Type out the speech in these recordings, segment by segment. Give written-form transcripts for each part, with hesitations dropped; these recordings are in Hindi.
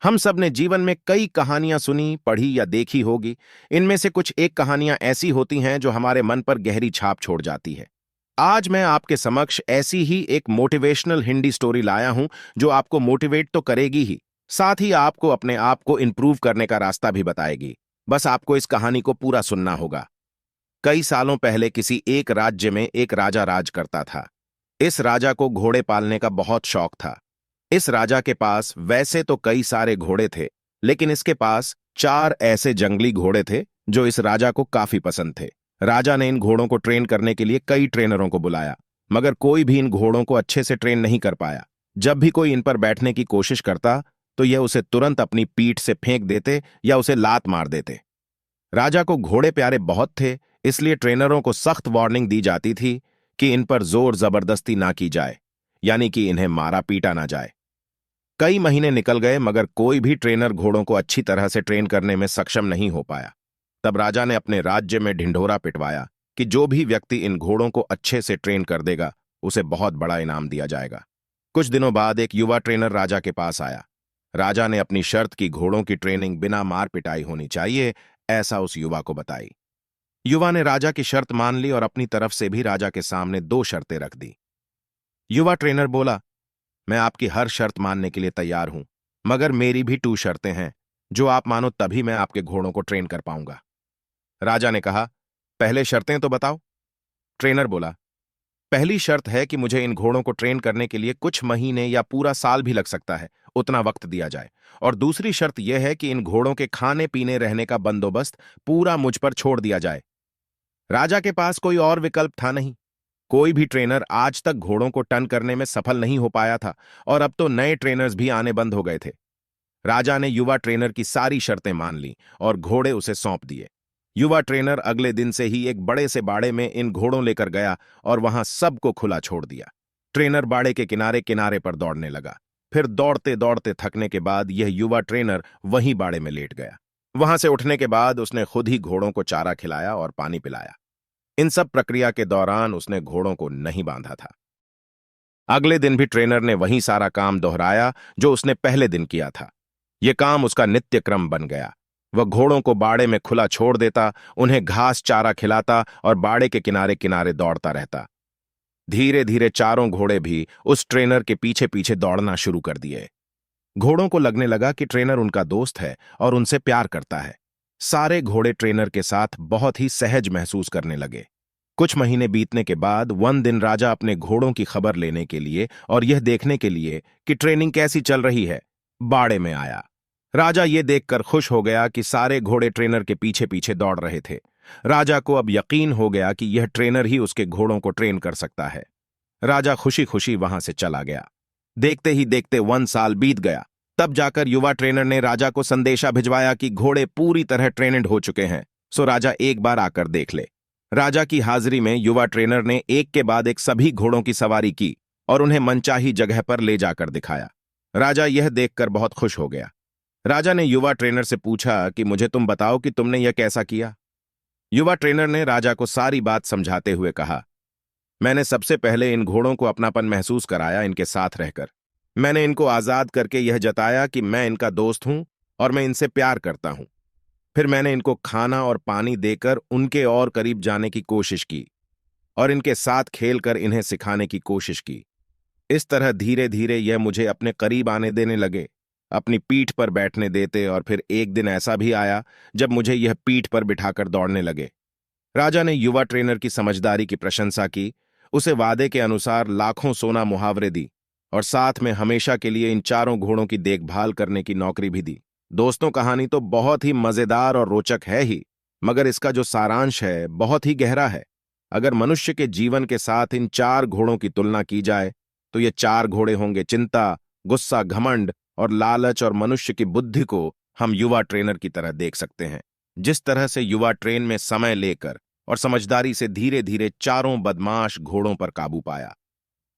हम सब ने जीवन में कई कहानियां सुनी, पढ़ी या देखी होगी। इनमें से कुछ एक कहानियां ऐसी होती हैं जो हमारे मन पर गहरी छाप छोड़ जाती है। आज मैं आपके समक्ष ऐसी ही एक मोटिवेशनल हिंदी स्टोरी लाया हूं जो आपको मोटिवेट तो करेगी ही, साथ ही आपको अपने आप को इंप्रूव करने का रास्ता भी बताएगी। बस आपको इस कहानी को पूरा सुनना होगा। कई सालों पहले किसी एक राज्य में एक राजा राज करता था। इस राजा को घोड़े पालने का बहुत शौक था। इस राजा के पास वैसे तो कई सारे घोड़े थे, लेकिन इसके पास 4 ऐसे जंगली घोड़े थे जो इस राजा को काफी पसंद थे। राजा ने इन घोड़ों को ट्रेन करने के लिए कई ट्रेनरों को बुलाया, मगर कोई भी इन घोड़ों को अच्छे से ट्रेन नहीं कर पाया। जब भी कोई इन पर बैठने की कोशिश करता तो यह उसे तुरंत अपनी पीठ से फेंक देते या उसे लात मार देते। राजा को घोड़े प्यारे बहुत थे, इसलिए ट्रेनरों को सख्त वार्निंग दी जाती थी कि इन पर जोर जबरदस्ती ना की जाए, यानी कि इन्हें मारा पीटा ना जाए। कई महीने निकल गए, मगर कोई भी ट्रेनर घोड़ों को अच्छी तरह से ट्रेन करने में सक्षम नहीं हो पाया। तब राजा ने अपने राज्य में ढिंढोरा पिटवाया कि जो भी व्यक्ति इन घोड़ों को अच्छे से ट्रेन कर देगा उसे बहुत बड़ा इनाम दिया जाएगा। कुछ दिनों बाद एक युवा ट्रेनर राजा के पास आया। राजा ने अपनी शर्त की घोड़ों की ट्रेनिंग बिना मार पिटाई होनी चाहिए, ऐसा उस युवा को बताई। युवा ने राजा की शर्त मान ली और अपनी तरफ से भी राजा के सामने 2 शर्तें रख दी। युवा ट्रेनर बोला, मैं आपकी हर शर्त मानने के लिए तैयार हूं, मगर मेरी भी 2 शर्तें हैं जो आप मानो तभी मैं आपके घोड़ों को ट्रेन कर पाऊंगा। राजा ने कहा, पहले शर्तें तो बताओ। ट्रेनर बोला, पहली शर्त है कि मुझे इन घोड़ों को ट्रेन करने के लिए कुछ महीने या पूरा साल भी लग सकता है, उतना वक्त दिया जाए। और दूसरी शर्त यह है कि इन घोड़ों के खाने पीने रहने का बंदोबस्त पूरा मुझ पर छोड़ दिया जाए। राजा के पास कोई और विकल्प था नहीं। कोई भी ट्रेनर आज तक घोड़ों को टर्न करने में सफल नहीं हो पाया था, और अब तो नए ट्रेनर्स भी आने बंद हो गए थे। राजा ने युवा ट्रेनर की सारी शर्तें मान ली और घोड़े उसे सौंप दिए। युवा ट्रेनर अगले दिन से ही एक बड़े से बाड़े में इन घोड़ों लेकर गया और वहां सबको खुला छोड़ दिया। ट्रेनर बाड़े के किनारे किनारे पर दौड़ने लगा। फिर दौड़ते दौड़ते थकने के बाद यह युवा ट्रेनर वहीं बाड़े में लेट गया। वहां से उठने के बाद उसने खुद ही घोड़ों को चारा खिलाया और पानी पिलाया। इन सब प्रक्रिया के दौरान उसने घोड़ों को नहीं बांधा था। अगले दिन भी ट्रेनर ने वही सारा काम दोहराया जो उसने पहले दिन किया था। यह काम उसका नित्य क्रम बन गया। वह घोड़ों को बाड़े में खुला छोड़ देता, उन्हें घास चारा खिलाता और बाड़े के किनारे किनारे दौड़ता रहता। धीरे धीरे चारों घोड़े भी उस ट्रेनर के पीछे पीछे दौड़ना शुरू कर दिए। घोड़ों को लगने लगा कि ट्रेनर उनका दोस्त है और उनसे प्यार करता है। सारे घोड़े ट्रेनर के साथ बहुत ही सहज महसूस करने लगे। कुछ महीने बीतने के बाद वन दिन राजा अपने घोड़ों की खबर लेने के लिए और यह देखने के लिए कि ट्रेनिंग कैसी चल रही है, बाड़े में आया। राजा ये देखकर खुश हो गया कि सारे घोड़े ट्रेनर के पीछे पीछे दौड़ रहे थे। राजा को अब यकीन हो गया कि यह ट्रेनर ही उसके घोड़ों को ट्रेन कर सकता है। राजा खुशी खुशी वहां से चला गया। देखते ही देखते 1 साल बीत गया। तब जाकर युवा ट्रेनर ने राजा को संदेशा भिजवाया कि घोड़े पूरी तरह ट्रेनड हो चुके हैं, सो राजा एक बार आकर देख ले। राजा की हाजिरी में युवा ट्रेनर ने एक के बाद एक सभी घोड़ों की सवारी की और उन्हें मनचाही जगह पर ले जाकर दिखाया। राजा यह देखकर बहुत खुश हो गया। राजा ने युवा ट्रेनर से पूछा कि मुझे तुम बताओ कि तुमने यह कैसा किया। युवा ट्रेनर ने राजा को सारी बात समझाते हुए कहा, मैंने सबसे पहले इन घोड़ों को अपनापन महसूस कराया। इनके साथ रहकर मैंने इनको आजाद करके यह जताया कि मैं इनका दोस्त हूं और मैं इनसे प्यार करता हूं। फिर मैंने इनको खाना और पानी देकर उनके और करीब जाने की कोशिश की और इनके साथ खेलकर इन्हें सिखाने की कोशिश की। इस तरह धीरे धीरे यह मुझे अपने करीब आने देने लगे, अपनी पीठ पर बैठने देते, और फिर एक दिन ऐसा भी आया जब मुझे यह पीठ पर बिठाकर दौड़ने लगे। राजा ने युवा ट्रेनर की समझदारी की प्रशंसा की, उसे वादे के अनुसार लाखों सोना मुहावरे दी और साथ में हमेशा के लिए इन चारों घोड़ों की देखभाल करने की नौकरी भी दी। दोस्तों, कहानी तो बहुत ही मजेदार और रोचक है ही, मगर इसका जो सारांश है बहुत ही गहरा है। अगर मनुष्य के जीवन के साथ इन 4 घोड़ों की तुलना की जाए तो ये 4 घोड़े होंगे चिंता, गुस्सा, घमंड और लालच, और मनुष्य की बुद्धि को हम युवा ट्रेनर की तरह देख सकते हैं। जिस तरह से युवा ट्रेन में समय लेकर और समझदारी से धीरे धीरे चारों बदमाश घोड़ों पर काबू पाया,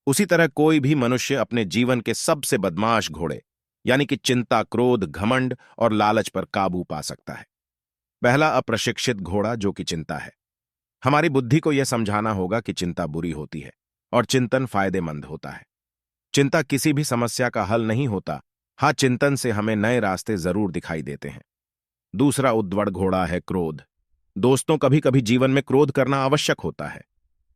उसी तरह कोई भी मनुष्य अपने जीवन के सबसे बदमाश घोड़े यानी कि चिंता, क्रोध, घमंड और लालच पर काबू पा सकता है। पहला, अप्रशिक्षित घोड़ा जो कि चिंता है। हमारी बुद्धि को यह समझाना होगा कि चिंता बुरी होती है और चिंतन फायदेमंद होता है। चिंता किसी भी समस्या का हल नहीं होता, हाँ, चिंतन से हमें नए रास्ते जरूर दिखाई देते हैं। दूसरा उद्वड़ घोड़ा है क्रोध। दोस्तों, कभी कभी जीवन में क्रोध करना आवश्यक होता है।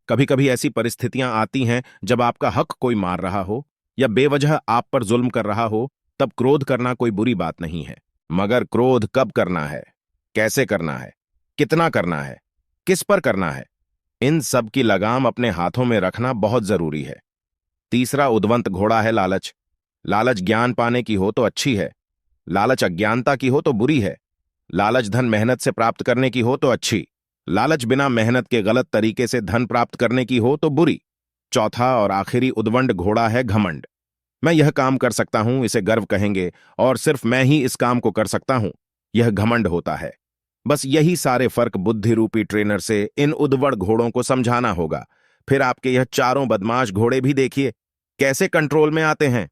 कभी कभी ऐसी परिस्थितियां आती हैं जब आपका हक कोई मार रहा हो या बेवजह आप पर जुल्म कर रहा हो, तब क्रोध करना कोई बुरी बात नहीं है। मगर क्रोध कब करना है, कैसे करना है, कितना करना है, किस पर करना है, इन सब की लगाम अपने हाथों में रखना बहुत जरूरी है। तीसरा उद्वंत घोड़ा है लालच। लालच ज्ञान पाने की हो तो अच्छी है, लालच अज्ञानता की हो तो बुरी है। लालच धन मेहनत से प्राप्त करने की हो तो अच्छी, लालच बिना मेहनत के गलत तरीके से धन प्राप्त करने की हो तो बुरी। चौथा और आखिरी उद्वंड घोड़ा है घमंड। मैं यह काम कर सकता हूं, इसे गर्व कहेंगे, और सिर्फ मैं ही इस काम को कर सकता हूं, यह घमंड होता है। बस यही सारे फर्क बुद्धि रूपी ट्रेनर से इन उद्वड़ घोड़ों को समझाना होगा। फिर आपके यह चारों बदमाश घोड़े भी देखिए कैसे कंट्रोल में आते हैं।